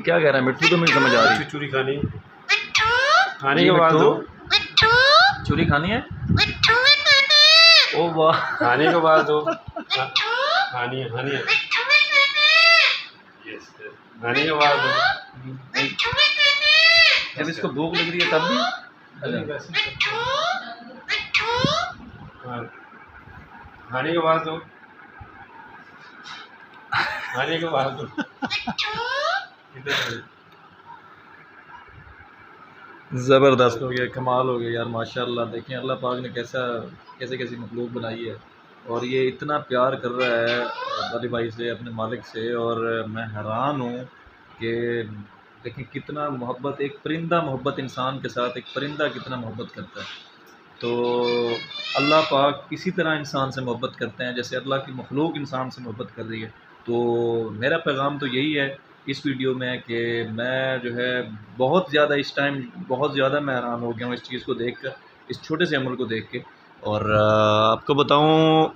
क्या कह रहा है मिट्टू? तो मुझे समझ आ रही है। चूरी खानी, खाने के बाद दो। चूरी खानी है? ओ वाह, खाने के बाद दो। खानी है, खानी है। यस, खाने के बाद दो। जब इसको भूख लग रही है तब भी? खाने के बाद दो, खाने के बाद दो। ज़बरदस्त हो गया, कमाल हो गया यार, माशाल्लाह। देखें अल्लाह पाक ने कैसे कैसी मखलूक बनाई है, और ये इतना प्यार कर रहा है वाली भाई से, अपने मालिक से। और मैं हैरान हूँ कि देखें कितना मोहब्बत, एक परिंदा मोहब्बत इंसान के साथ, एक परिंदा कितना मोहब्बत करता है। तो अल्लाह पाक इसी तरह इंसान से मोहब्बत करते हैं जैसे अल्लाह की मखलूक इंसान से मोहब्बत कर रही है। तो मेरा पैगाम तो यही है इस वीडियो में कि मैं जो है बहुत ज़्यादा इस टाइम बहुत ज़्यादा मैं हैरान हो गया हूँ इस चीज़ को देख कर, इस छोटे से अमल को देख के। और आपको बताऊँ